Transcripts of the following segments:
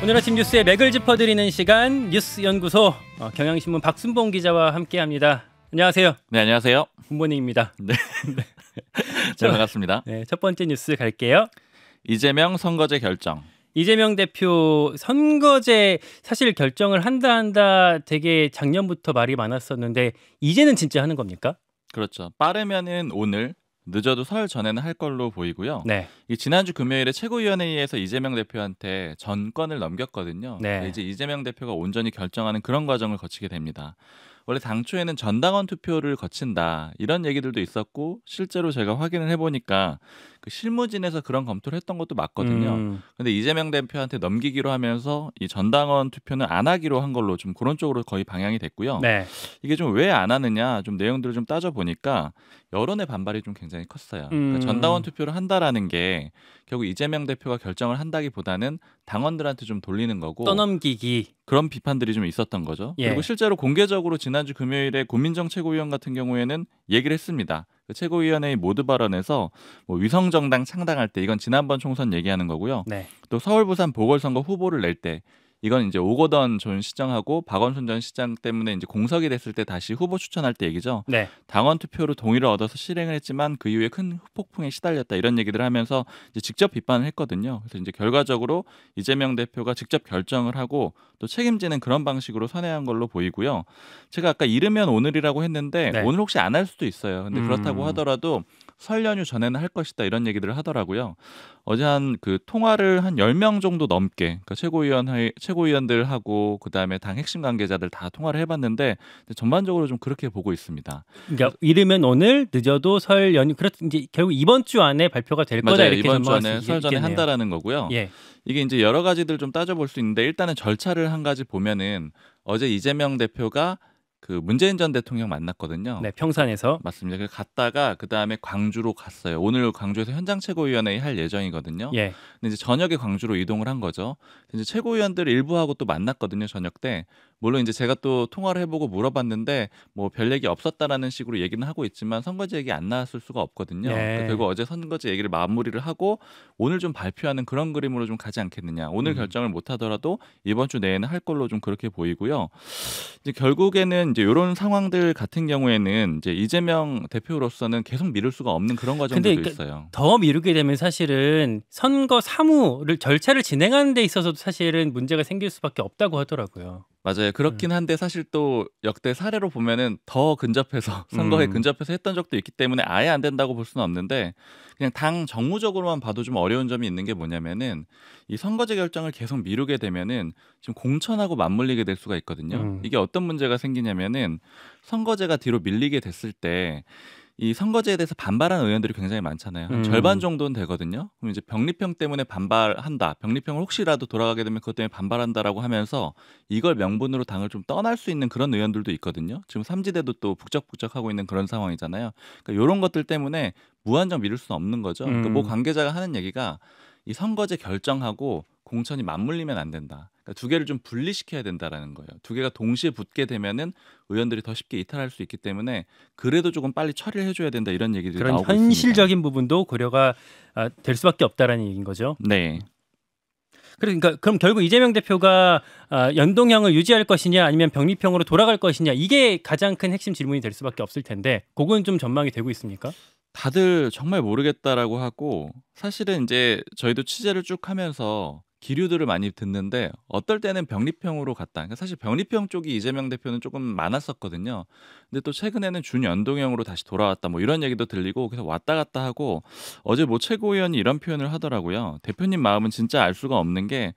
오늘 아침 뉴스의 맥을 짚어드리는 시간 뉴스연구소 경향신문 박순봉 기자와 함께합니다. 안녕하세요. 네, 안녕하세요. 굿모닝입니다. 네, 네, 반갑습니다. 네, 첫 번째 뉴스 갈게요. 이재명 선거제 결정. 이재명 대표 선거제 사실 결정을 한다 되게 작년부터 말이 많았었는데 이제는 진짜 하는 겁니까? 그렇죠. 빠르면은 오늘, 늦어도 설 전에는 할 걸로 보이고요. 네. 이 지난주 금요일에 최고위원회의에서 이재명 대표한테 전권을 넘겼거든요. 네. 이제 이재명 대표가 온전히 결정하는 그런 과정을 거치게 됩니다. 원래 당초에는 전당원 투표를 거친다 이런 얘기들도 있었고 실제로 제가 확인을 해보니까 그 실무진에서 그런 검토를 했던 것도 맞거든요. 근데 이재명 대표한테 넘기기로 하면서 이 전당원 투표는 안 하기로 한 걸로 좀 그런 쪽으로 거의 방향이 됐고요. 네. 이게 좀 왜 안 하느냐 좀 내용들을 좀 따져보니까 여론의 반발이 좀 굉장히 컸어요. 그러니까 전당원 투표를 한다라는 게 결국 이재명 대표가 결정을 한다기보다는 당원들한테 좀 돌리는 거고 떠넘기기. 그런 비판들이 좀 있었던 거죠. 예. 그리고 실제로 공개적으로 지난주 금요일에 고민정 최고위원 같은 경우에는 얘기를 했습니다. 그 최고위원회의 모두 발언에서 뭐 위성정당 창당할 때 이건 지난번 총선 얘기하는 거고요. 네. 또 서울 부산 보궐선거 후보를 낼 때 이건 이제 오거돈 전 시장하고 박원순 전 시장 때문에 이제 공석이 됐을 때 다시 후보 추천할 때 얘기죠. 네. 당원 투표로 동의를 얻어서 실행을 했지만 그 이후에 큰 후폭풍에 시달렸다 이런 얘기들을 하면서 이제 직접 비판을 했거든요. 그래서 이제 결과적으로 이재명 대표가 직접 결정을 하고 또 책임지는 그런 방식으로 선회한 걸로 보이고요. 제가 아까 이르면 오늘이라고 했는데 네. 오늘 혹시 안 할 수도 있어요. 근데 그렇다고 하더라도 설 연휴 전에는 할 것이다 이런 얘기들을 하더라고요. 어제 한 그 통화를 한 10명 정도 넘게 그러니까 최고위원들하고 그다음에 당 핵심 관계자들 다 통화를 해봤는데 전반적으로 좀 그렇게 보고 있습니다. 그러니까 이르면 오늘, 늦어도 설 연휴. 이제 결국 이번 주 안에 발표가 될 거다 맞아요. 이렇게 이번 주 전망할 안에 수 설 전에 있겠네요. 한다라는 거고요. 예. 이게 이제 여러 가지들 좀 따져볼 수 있는데 일단은 절차를 한 가지 보면은 어제 이재명 대표가 그 문재인 전 대통령 만났거든요. 네, 평산에서. 맞습니다. 그 갔다가 그 다음에 광주로 갔어요. 오늘 광주에서 현장 최고위원회의 할 예정이거든요. 예. 근데 이제 저녁에 광주로 이동을 한 거죠. 이제 최고위원들 일부하고 또 만났거든요. 저녁 때. 물론 이제 제가 또 통화를 해보고 물어봤는데 뭐 별 얘기 없었다라는 식으로 얘기는 하고 있지만 선거제 얘기 안 나왔을 수가 없거든요. 네. 그러니까 결국 어제 선거제 얘기를 마무리를 하고 오늘 좀 발표하는 그런 그림으로 좀 가지 않겠느냐. 오늘 결정을 못 하더라도 이번 주 내에는 할 걸로 좀 그렇게 보이고요. 이제 결국에는 이제 이런 상황들 같은 경우에는 이제 이재명 대표로서는 계속 미룰 수가 없는 그런 과정들도 있어요. 더 미루게 되면 사실은 선거 사무를 절차를 진행하는 데 있어서도 사실은 문제가 생길 수밖에 없다고 하더라고요. 맞아요. 그렇긴 한데 사실 또 역대 사례로 보면은 더 근접해서 선거에 근접해서 했던 적도 있기 때문에 아예 안 된다고 볼 수는 없는데 그냥 당 정무적으로만 봐도 좀 어려운 점이 있는 게 뭐냐면은 이 선거제 결정을 계속 미루게 되면은 지금 공천하고 맞물리게 될 수가 있거든요. 이게 어떤 문제가 생기냐면은 선거제가 뒤로 밀리게 됐을 때 이 선거제에 대해서 반발하는 의원들이 굉장히 많잖아요. 한 절반 정도는 되거든요. 그럼 이제 병리평 때문에 반발한다. 병리평을 혹시라도 돌아가게 되면 그것 때문에 반발한다라고 하면서 이걸 명분으로 당을 좀 떠날 수 있는 그런 의원들도 있거든요. 지금 삼지대도 또 북적북적하고 있는 그런 상황이잖아요. 그러니까 이런 것들 때문에 무한정 미룰 수는 없는 거죠. 그러니까 뭐 관계자가 하는 얘기가 이 선거제 결정하고 공천이 맞물리면 안 된다. 그러니까 두 개를 좀 분리시켜야 된다라는 거예요. 두 개가 동시에 붙게 되면은 의원들이 더 쉽게 이탈할 수 있기 때문에 그래도 조금 빨리 처리를 해줘야 된다 이런 얘기들이 그런 나오고 있습니다. 현실적인 부분도 고려가 될 수밖에 없다라는 얘기인 거죠. 네. 그러니까 그럼 결국 이재명 대표가 연동형을 유지할 것이냐 아니면 병리평으로 돌아갈 것이냐 이게 가장 큰 핵심 질문이 될 수밖에 없을 텐데 그건 좀 전망이 되고 있습니까? 다들 정말 모르겠다라고 하고 사실은 이제 저희도 취재를 쭉 하면서 기류들을 많이 듣는데 어떨 때는 병리평으로 갔다. 그러니까 사실 병리평 쪽이 이재명 대표는 조금 많았었거든요. 근데 또 최근에는 준연동형으로 다시 돌아왔다. 뭐 이런 얘기도 들리고 그래서 왔다 갔다 하고 어제 뭐 최고위원이 이런 표현을 하더라고요. 대표님 마음은 진짜 알 수가 없는 게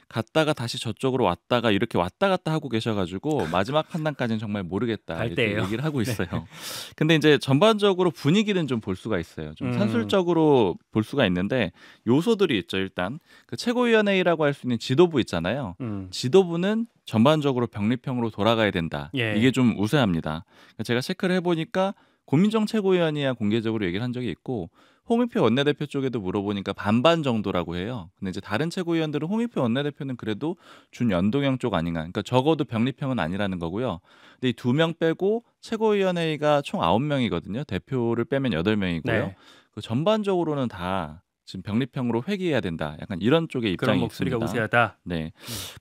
갔다가 다시 저쪽으로 왔다가 이렇게 왔다 갔다 하고 계셔가지고 마지막 판단까지는 정말 모르겠다 이렇게 갈대예요. 얘기를 하고 있어요. 근데 이제 전반적으로 분위기는 좀 볼 수가 있어요. 좀 산술적으로 볼 수가 있는데 요소들이 있죠. 일단 그 최고위원회의라고 할 수 있는 지도부 있잖아요. 지도부는 전반적으로 병리평으로 돌아가야 된다. 예. 이게 좀 우세합니다. 제가 체크를 해보니까 고민정 최고위원이야 공개적으로 얘기를 한 적이 있고 홍익표 원내대표 쪽에도 물어보니까 반반 정도라고 해요. 근데 이제 다른 최고위원들은 홍익표 원내대표는 그래도 준연동형 쪽 아닌가. 그러니까 적어도 병리평은 아니라는 거고요. 근데 이 2명 빼고 최고위원회의가 총 9명이거든요. 대표를 빼면 8명이고요. 네. 그 전반적으로는 다 지금 병립형으로 회귀해야 된다. 약간 이런 쪽의 그런 입장이 목소리가 있습니다. 우세하다. 네.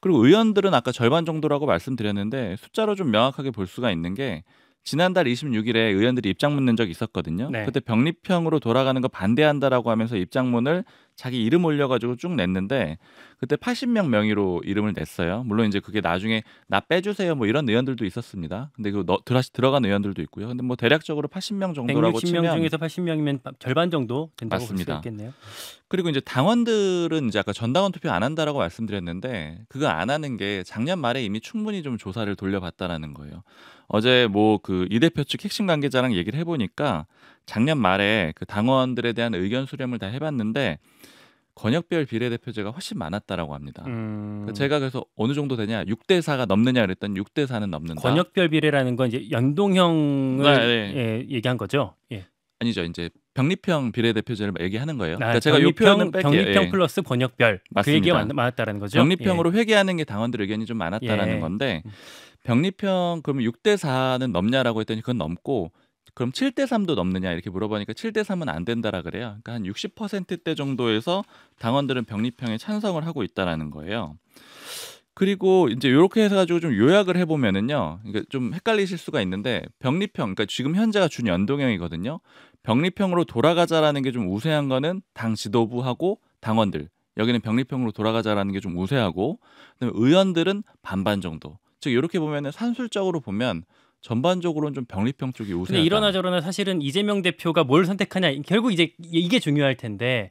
그리고 의원들은 아까 절반 정도라고 말씀드렸는데 숫자로 좀 명확하게 볼 수가 있는 게 지난달 26일에 의원들이 입장문 낸 적이 있었거든요. 네. 그때 병립형으로 돌아가는 거 반대한다라고 하면서 입장문을 자기 이름 올려가지고 쭉 냈는데 그때 80명 명의로 이름을 냈어요. 물론 이제 그게 나중에 나 빼주세요 뭐 이런 의원들도 있었습니다. 근데 그 다시 들어간 의원들도 있고요. 근데 뭐 대략적으로 80명 정도라고 160명 치면 중에서 80명이면 절반 정도 된다고 볼 수 맞습니다. 있겠네요. 그리고 이제 당원들은 이제 아까 전당원 투표 안 한다라고 말씀드렸는데 그거 안 하는 게 작년 말에 이미 충분히 좀 조사를 돌려봤다라는 거예요. 어제 뭐 그 이 대표 측 핵심 관계자랑 얘기를 해보니까 작년 말에 그 당원들에 대한 의견 수렴을 다 해봤는데 권역별 비례대표제가 훨씬 많았다라고 합니다. 제가 그래서 어느 정도 되냐 6대 4가 넘느냐 그랬더니 6대 4는 넘는다. 권역별 비례라는 건 이제 연동형을 네. 예, 얘기한 거죠. 예. 아니죠. 이제 병립형 비례대표제를 얘기하는 거예요. 아, 그러니까 제가 이 표현은 뺄게요. 병립형 예. 플러스 권역별 그 맞습니다. 얘기가 많았다라는 거죠. 병립형으로 회귀하는 게 당원들 의견이 좀 많았다라는 예. 건데 병립형 그러면 6대 4는 넘냐라고 했더니 그건 넘고 그럼 7대 3도 넘느냐 이렇게 물어보니까 7대 3은 안 된다라 그래요. 그러니까 한 60%대 정도에서 당원들은 병립형에 찬성을 하고 있다라는 거예요. 그리고 이제 이렇게 해서 가지고 좀 요약을 해보면은요, 그러니까 좀 헷갈리실 수가 있는데 병립형, 그러니까 지금 현재가 준연동형이거든요. 병립형으로 돌아가자라는 게 좀 우세한 거는 당 지도부하고 당원들. 여기는 병립형으로 돌아가자라는 게 좀 우세하고, 그다음에 의원들은 반반 정도. 즉 이렇게 보면은 산술적으로 보면 전반적으로는 좀 병립형 쪽이 우세하다. 근데 이러나 저러나 사실은 이재명 대표가 뭘 선택하냐 결국 이제 이게 중요할 텐데,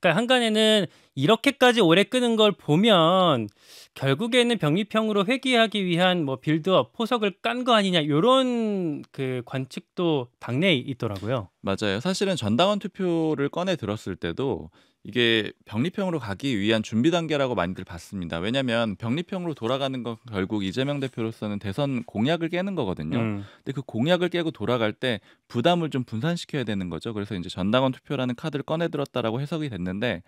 그러니까 한간에는 이렇게까지 오래 끄는 걸 보면 결국에는 병립형으로 회귀하기 위한 뭐 빌드업 포석을 깐 거 아니냐 이런 그 관측도 당내에 있더라고요. 맞아요. 사실은 전당원 투표를 꺼내 들었을 때도 이게 병립형으로 가기 위한 준비 단계라고 많이들 봤습니다. 왜냐하면 병립형으로 돌아가는 건 결국 이재명 대표로서는 대선 공약을 깨는 거거든요. 근데 그 공약을 깨고 돌아갈 때 부담을 좀 분산시켜야 되는 거죠. 그래서 이제 전당원 투표라는 카드를 꺼내 들었다라고 해석이 됐는데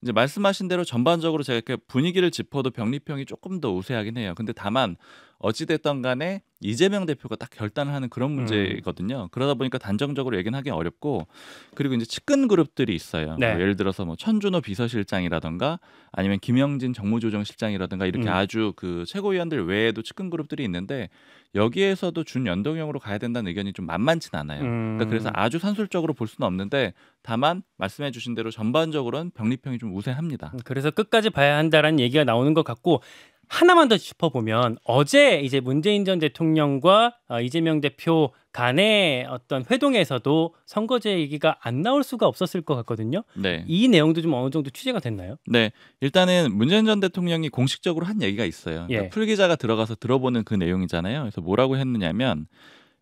이제 말씀하신 대로 전반적으로 제가 이렇게 분위기를 짚어도 병립형이 조금 더 우세하긴 해요. 근데 다만 어찌됐던 간에 이재명 대표가 딱 결단을 하는 그런 문제거든요. 그러다 보니까 단정적으로 얘기는 하기 어렵고 그리고 이제 측근 그룹들이 있어요. 네. 뭐 예를 들어서 뭐 천준호 비서실장이라던가 아니면 김영진 정무조정실장이라던가 이렇게 아주 그 최고위원들 외에도 측근 그룹들이 있는데 여기에서도 준연동형으로 가야 된다는 의견이 좀 만만치는 않아요. 그러니까 그래서 아주 산술적으로 볼 수는 없는데 다만 말씀해 주신 대로 전반적으로는 병립형이 좀 우세합니다. 그래서 끝까지 봐야 한다라는 얘기가 나오는 것 같고 하나만 더 짚어보면 어제 이제 문재인 전 대통령과 이재명 대표 간의 어떤 회동에서도 선거제 얘기가 안 나올 수가 없었을 것 같거든요. 네. 이 내용도 좀 어느 정도 취재가 됐나요? 네. 일단은 문재인 전 대통령이 공식적으로 한 얘기가 있어요. 그러니까 예. 풀기자가 들어가서 들어보는 그 내용이잖아요. 그래서 뭐라고 했느냐면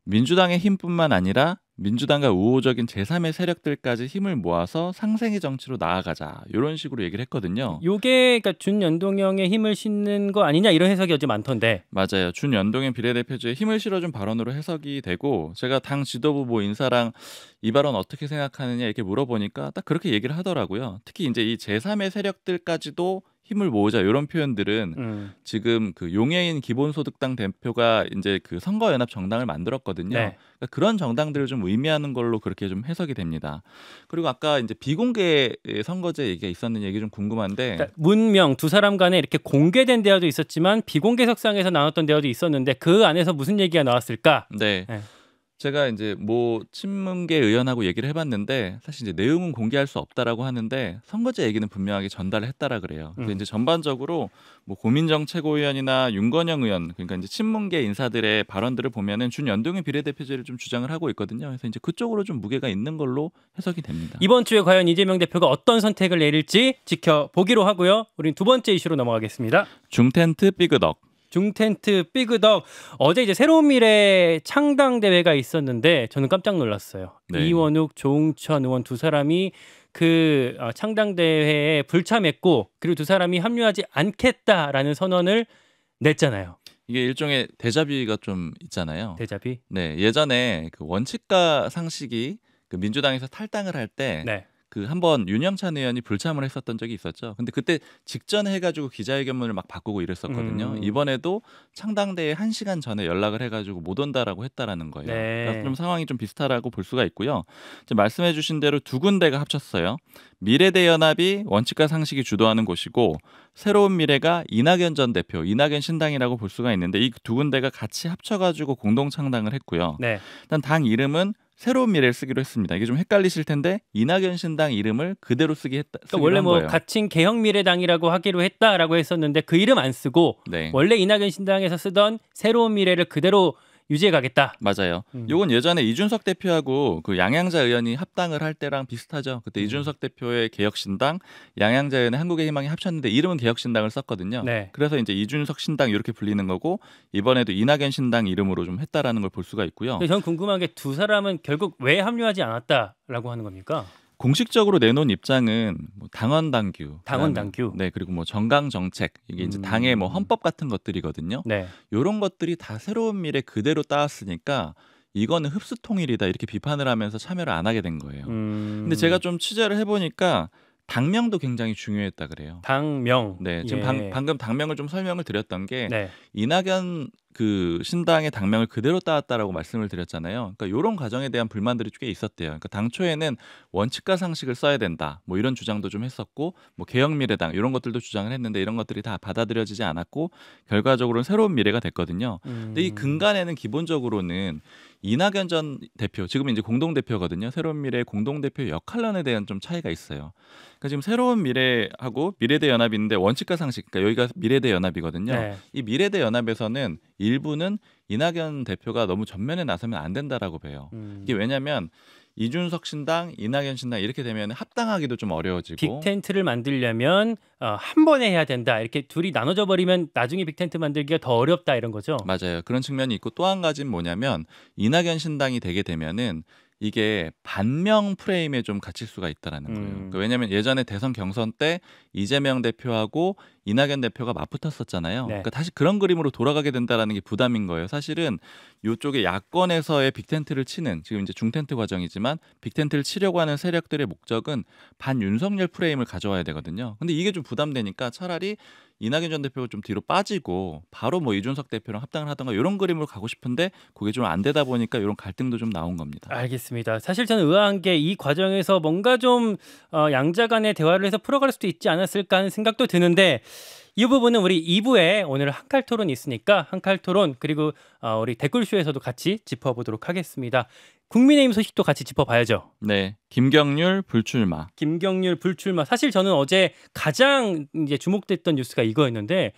민주당의 힘뿐만 아니라 민주당과 우호적인 제3의 세력들까지 힘을 모아서 상생의 정치로 나아가자 이런 식으로 얘기를 했거든요. 요게 그러니까 준연동형의 힘을 싣는 거 아니냐 이런 해석이 어제 많던데. 맞아요. 준연동형 비례대표제에 힘을 실어준 발언으로 해석이 되고 제가 당 지도부 뭐 인사랑 이 발언 어떻게 생각하느냐 이렇게 물어보니까 딱 그렇게 얘기를 하더라고요. 특히 이제 이 제3의 세력들까지도 힘을 모으자 이런 표현들은 지금 그 용해인 기본소득당 대표가 이제 그 선거연합 정당을 만들었거든요. 네. 그러니까 그런 정당들을 좀 의미하는 걸로 그렇게 좀 해석이 됩니다. 그리고 아까 이제 비공개 선거제 얘기가 있었는 얘기 좀 궁금한데 그러니까 문명 두 사람 간에 이렇게 공개된 대화도 있었지만 비공개석상에서 나눴던 대화도 있었는데 그 안에서 무슨 얘기가 나왔을까? 네. 네. 제가 이제 뭐 친문계 의원하고 얘기를 해봤는데 사실 이제 내용은 공개할 수 없다라고 하는데 선거제 얘기는 분명하게 전달을 했다라 그래요. 근데 이제 전반적으로 뭐 고민정 최고위원이나 윤건영 의원 그러니까 이제 친문계 인사들의 발언들을 보면은 준연동형 비례대표제를 좀 주장을 하고 있거든요. 그래서 이제 그쪽으로 좀 무게가 있는 걸로 해석이 됩니다. 이번 주에 과연 이재명 대표가 어떤 선택을 내릴지 지켜보기로 하고요. 우린 두 번째 이슈로 넘어가겠습니다. 중텐트 삐그덕. 중텐트 삐그덕 어제 이제 새로운 미래 창당 대회가 있었는데 저는 깜짝 놀랐어요. 네. 이원욱, 조응천 의원 두 사람이 그 창당 대회에 불참했고 그리고 두 사람이 합류하지 않겠다라는 선언을 냈잖아요. 이게 일종의 데자뷰가 좀 있잖아요. 데자비. 네, 예전에 그 원칙과 상식이 그 민주당에서 탈당을 할 때 네. 그 한번 윤영찬 의원이 불참을 했었던 적이 있었죠. 근데 그때 직전에 해가지고 기자회견문을 막 바꾸고 이랬었거든요. 이번에도 창당대회 1시간 전에 연락을 해가지고 못 온다라고 했다라는 거예요. 네. 그래서 좀 상황이 좀 비슷하다고 볼 수가 있고요. 이제 말씀해주신 대로 두 군데가 합쳤어요. 미래대연합이 원칙과 상식이 주도하는 곳이고 새로운 미래가 이낙연 전 대표, 이낙연 신당이라고 볼 수가 있는데 이 두 군데가 같이 합쳐가지고 공동 창당을 했고요. 네. 일단 당 이름은 새로운 미래를 쓰기로 했습니다. 이게 좀 헷갈리실 텐데 이낙연 신당 이름을 그대로 그러니까 원래 뭐 거예요. 가칭 개혁미래당이라고 하기로 했다라고 했었는데 그 이름 안 쓰고 네. 원래 이낙연 신당에서 쓰던 새로운 미래를 그대로 유지해 가겠다. 맞아요. 요건 예전에 이준석 대표하고 그 양양자 의원이 합당을 할 때랑 비슷하죠. 그때 이준석 대표의 개혁신당, 양양자 의원의 한국의 희망이 합쳤는데 이름은 개혁신당을 썼거든요. 네. 그래서 이제 이준석 신당 이렇게 불리는 거고 이번에도 이낙연 신당 이름으로 좀 했다라는 걸 볼 수가 있고요. 저는 궁금한 게 두 사람은 결국 왜 합류하지 않았다라고 하는 겁니까? 공식적으로 내놓은 입장은 뭐 당원 당규, 네 그리고 뭐 정강 정책 이게 이제 당의 뭐 헌법 같은 것들이거든요. 네. 이런 것들이 다 새로운 미래 그대로 따왔으니까 이거는 흡수 통일이다 이렇게 비판을 하면서 참여를 안 하게 된 거예요. 근데 제가 좀 취재를 해보니까 당명도 굉장히 중요했다 그래요. 당명. 네, 지금 예. 방금 당명을 좀 설명을 드렸던 게 네. 이낙연 그 신당의 당명을 그대로 따왔다라고 말씀을 드렸잖아요. 그러니까 이런 과정에 대한 불만들이 꽤 있었대요. 그러니까 당초에는 원칙과 상식을 써야 된다. 뭐 이런 주장도 좀 했었고, 뭐 개혁미래당 이런 것들도 주장을 했는데 이런 것들이 다 받아들여지지 않았고 결과적으로는 새로운 미래가 됐거든요. 근데 이 근간에는 기본적으로는 이낙연 전 대표, 지금 이제 공동대표거든요. 새로운 미래의 공동대표 역할론에 대한 좀 차이가 있어요. 그러니까 지금 새로운 미래하고 미래대 연합인데 원칙과 상식, 그러니까 여기가 미래대 연합이거든요. 네. 이 미래대 연합에서는 일부는 이낙연 대표가 너무 전면에 나서면 안 된다라고 봐요. 이게 왜냐하면 이준석 신당, 이낙연 신당 이렇게 되면 합당하기도 좀 어려워지고 빅텐트를 만들려면 한 번에 해야 된다. 이렇게 둘이 나눠져 버리면 나중에 빅텐트 만들기가 더 어렵다 이런 거죠. 맞아요. 그런 측면이 있고 또 한 가지는 뭐냐면 이낙연 신당이 되게 되면은 이게 반명 프레임에 좀 갇힐 수가 있다라는 거예요. 그러니까 왜냐하면 예전에 대선 경선 때 이재명 대표하고 이낙연 대표가 맞붙었었잖아요. 네. 그러니까 다시 그런 그림으로 돌아가게 된다라는 게 부담인 거예요. 사실은 이쪽에 야권에서의 빅텐트를 치는 지금 이제 중텐트 과정이지만 빅텐트를 치려고 하는 세력들의 목적은 반윤석열 프레임을 가져와야 되거든요. 근데 이게 좀 부담되니까 차라리 이낙연 전 대표가 좀 뒤로 빠지고 바로 뭐 이준석 대표랑 합당을 하던가 이런 그림으로 가고 싶은데 그게 좀 안 되다 보니까 이런 갈등도 좀 나온 겁니다. 알겠습니다. 사실 저는 의아한 게 이 과정에서 뭔가 좀 양자 간의 대화를 해서 풀어갈 수도 있지 않았을까 하는 생각도 드는데 이 부분은 우리 2부에 오늘 한칼 토론이 있으니까 한칼 토론 그리고 우리 댓글쇼에서도 같이 짚어보도록 하겠습니다. 국민의힘 소식도 같이 짚어봐야죠. 네, 김경률 불출마. 김경률 불출마. 사실 저는 어제 가장 이제 주목됐던 뉴스가 이거였는데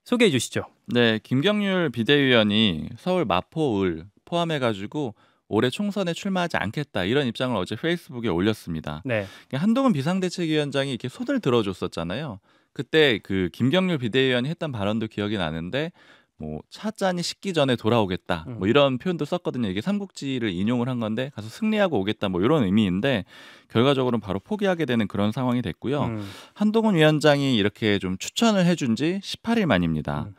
소개해 주시죠. 네, 김경률 비대위원이 서울 마포을 포함해가지고 올해 총선에 출마하지 않겠다 이런 입장을 어제 페이스북에 올렸습니다. 네. 한동훈 비상대책위원장이 이렇게 손을 들어줬었잖아요. 그때 그 김경률 비대위원이 했던 발언도 기억이 나는데 뭐 찻잔이 식기 전에 돌아오겠다 뭐 이런 표현도 썼거든요. 이게 삼국지를 인용을 한 건데 가서 승리하고 오겠다 뭐 이런 의미인데 결과적으로는 바로 포기하게 되는 그런 상황이 됐고요. 한동훈 위원장이 이렇게 좀 추천을 해준 지 18일 만입니다.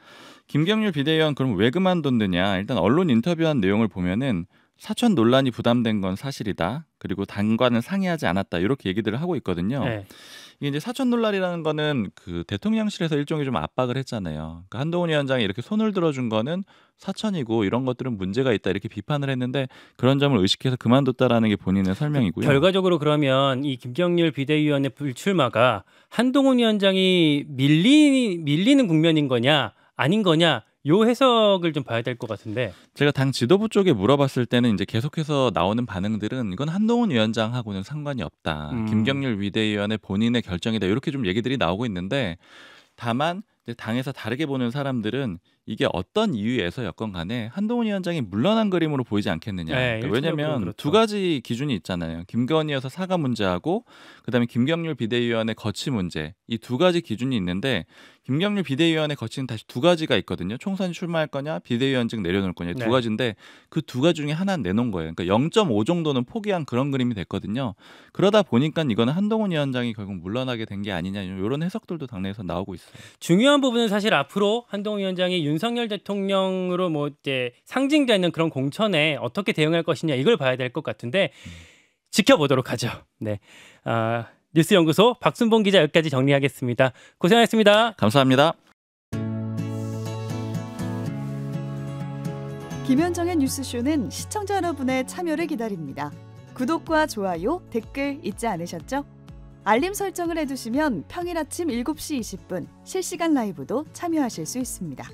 김경률 비대위원 그럼 왜 그만뒀느냐. 일단 언론 인터뷰한 내용을 보면은 사천 논란이 부담된 건 사실이다. 그리고 당과는 상의하지 않았다. 이렇게 얘기들을 하고 있거든요. 네. 이게 이제 사천 논란이라는 거는 그 대통령실에서 일종의 좀 압박을 했잖아요. 그러니까 한동훈 위원장이 이렇게 손을 들어준 거는 사천이고 이런 것들은 문제가 있다 이렇게 비판을 했는데 그런 점을 의식해서 그만뒀다라는 게 본인의 설명이고요. 결과적으로 그러면 이 김경률 비대위원의 불출마가 한동훈 위원장이 밀리는 국면인 거냐 아닌 거냐 요 해석을 좀 봐야 될 것 같은데 제가 당 지도부 쪽에 물어봤을 때는 이제 계속해서 나오는 반응들은 이건 한동훈 위원장하고는 상관이 없다. 김경률 비대위원의 본인의 결정이다. 이렇게 좀 얘기들이 나오고 있는데 다만 이제 당에서 다르게 보는 사람들은 이게 어떤 이유에서였건 간에 한동훈 위원장이 물러난 그림으로 보이지 않겠느냐. 네, 그러니까 왜냐하면 그렇죠. 두 가지 기준이 있잖아요. 김건희여서 사과 문제하고 그다음에 김경률 비대위원의 거취 문제. 이 두 가지 기준이 있는데 김경률 비대위원의 거취는 다시 두 가지가 있거든요. 총선에 출마할 거냐 비대위원직 내려놓을 거냐 두 가지인데 그 두 가지 중에 하나는 내놓은 거예요. 그러니까 0.5 정도는 포기한 그런 그림이 됐거든요. 그러다 보니까 이거는 한동훈 위원장이 결국 물러나게 된 게 아니냐 이런 해석들도 당내에서 나오고 있어요. 중요한 부분은 사실 앞으로 한동훈 위원장이 윤석열 대통령으로 뭐 이제 상징되는 그런 공천에 어떻게 대응할 것이냐 이걸 봐야 될 것 같은데 지켜보도록 하죠. 네, 뉴스연구소 박순봉 기자 여기까지 정리하겠습니다. 고생하셨습니다. 감사합니다. 김현정의 뉴스쇼는 시청자 여러분의 참여를 기다립니다. 구독과 좋아요, 댓글 잊지 않으셨죠? 알림 설정을 해두시면 평일 아침 7시 20분 실시간 라이브도 참여하실 수 있습니다.